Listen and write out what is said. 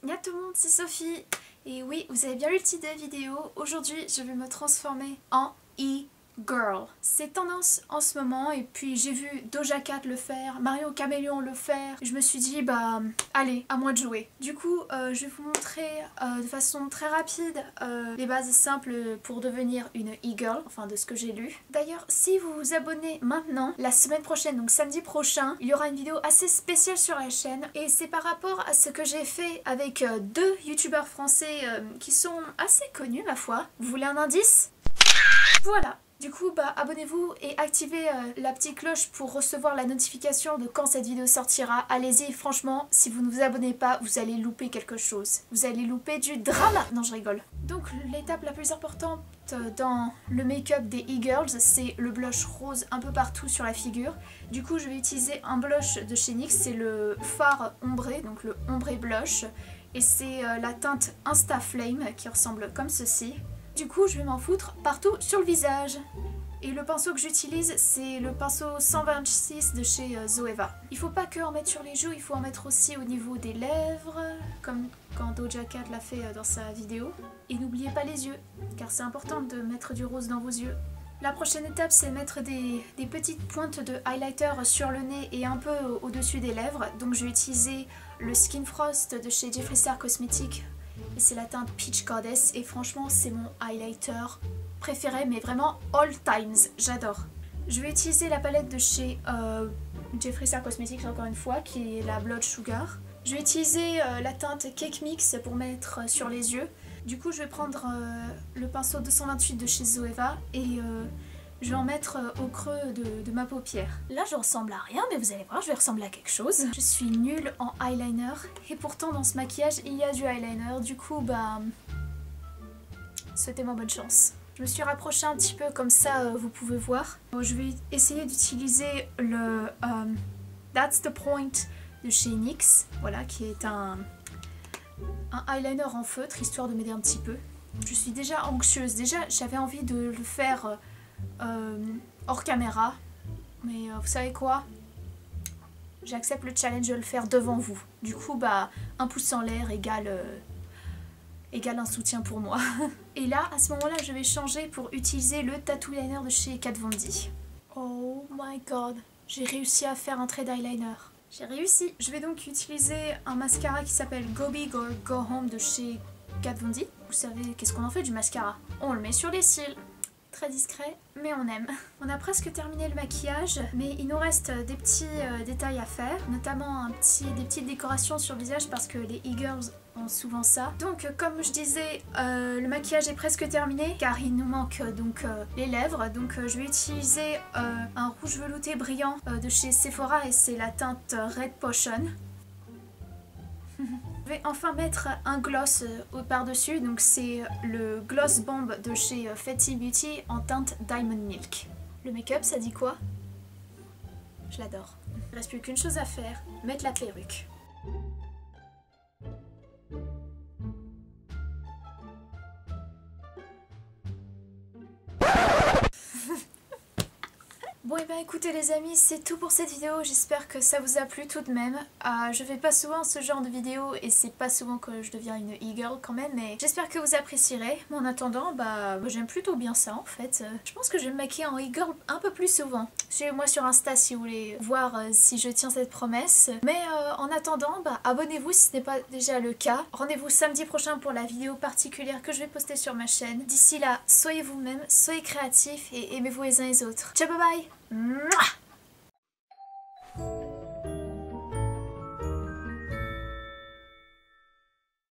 Y'a tout le monde, c'est Sophie. Et oui, vous avez bien lu le titre de la vidéo. Aujourd'hui, je vais me transformer en e-girl. C'est tendance en ce moment et puis j'ai vu Doja Cat le faire, Marion Caméléon le faire. Je me suis dit, bah allez, à moi de jouer. Du coup, je vais vous montrer de façon très rapide les bases simples pour devenir une e-girl, enfin de ce que j'ai lu. D'ailleurs, si vous vous abonnez maintenant, la semaine prochaine, donc samedi prochain, il y aura une vidéo assez spéciale sur la chaîne. Et c'est par rapport à ce que j'ai fait avec deux youtubeurs français qui sont assez connus, ma foi. Vous voulez un indice? Voilà. Du coup, bah abonnez-vous et activez la petite cloche pour recevoir la notification de quand cette vidéo sortira. Allez-y, franchement, si vous ne vous abonnez pas, vous allez louper quelque chose. Vous allez louper du drama. Non, je rigole. Donc, l'étape la plus importante dans le make-up des e-girls, c'est le blush rose un peu partout sur la figure. Du coup, je vais utiliser un blush de chez NYX, c'est le Fard ombré, donc le ombré blush. Et c'est la teinte Insta Flame qui ressemble comme ceci. Du coup, je vais m'en foutre partout sur le visage. Et le pinceau que j'utilise, c'est le pinceau 126 de chez Zoeva. Il faut pas que en mettre sur les joues, il faut en mettre aussi au niveau des lèvres, comme quand Doja Cat l'a fait dans sa vidéo. Et n'oubliez pas les yeux, car c'est important de mettre du rose dans vos yeux. La prochaine étape, c'est mettre des petites pointes de highlighter sur le nez et un peu au-dessus des lèvres. Donc je vais utiliser le Skin Frost de chez Jeffree Star Cosmetics. Et c'est la teinte Peach Goddess et franchement c'est mon highlighter préféré, mais vraiment all times, j'adore. Je vais utiliser la palette de chez Jeffree Star Cosmetics encore une fois, qui est la Blood Sugar. Je vais utiliser la teinte Cake Mix pour mettre sur les yeux. Du coup je vais prendre le pinceau 228 de chez Zoeva et je vais en mettre au creux de ma paupière. Là je ressemble à rien, mais vous allez voir, je vais ressembler à quelque chose. Je suis nulle en eyeliner et pourtant dans ce maquillage il y a du eyeliner. Du coup bah souhaitez-moi bonne chance. Je me suis rapprochée un petit peu comme ça, vous pouvez voir. Bon, je vais essayer d'utiliser le That's the Point de chez NYX, voilà, qui est un eyeliner en feutre, histoire de m'aider un petit peu. Je suis déjà anxieuse, déjà j'avais envie de le faire hors caméra, mais vous savez quoi, j'accepte le challenge de le faire devant vous. Du coup bah un pouce en l'air égale un soutien pour moi. Et là à ce moment là je vais changer pour utiliser le tattoo liner de chez Kat Von D. Oh my god, j'ai réussi à faire un trait d'eyeliner. J'ai réussi. Je vais donc utiliser un mascara qui s'appelle Go Big or Go Home de chez Kat Von D. Vous savez qu'est-ce qu'on en fait du mascara? On le met sur les cils. Très discret, mais on aime. On a presque terminé le maquillage, mais il nous reste des petits détails à faire, notamment des petites décorations sur le visage parce que les e-girls ont souvent ça. Donc comme je disais, le maquillage est presque terminé car il nous manque donc les lèvres. Donc je vais utiliser un rouge velouté brillant de chez Sephora et c'est la teinte Red Potion. Je vais enfin mettre un gloss par-dessus, donc c'est le Gloss Bomb de chez Fenty Beauty en teinte Diamond Milk. Le make-up, ça dit quoi? Je l'adore. Il ne reste plus qu'une chose à faire, mettre la perruque. Bon et ben écoutez les amis, c'est tout pour cette vidéo, j'espère que ça vous a plu tout de même. Je fais pas souvent ce genre de vidéo et c'est pas souvent que je deviens une e-girl quand même, mais j'espère que vous apprécierez. Mais en attendant, bah j'aime plutôt bien ça en fait. Je pense que je vais me maquiller en e-girl un peu plus souvent. Suivez-moi sur Insta si vous voulez voir si je tiens cette promesse. Mais en attendant, bah abonnez-vous si ce n'est pas déjà le cas. Rendez-vous samedi prochain pour la vidéo particulière que je vais poster sur ma chaîne. D'ici là, soyez vous-même, soyez créatifs et aimez-vous les uns les autres. Ciao, bye bye. Mouah.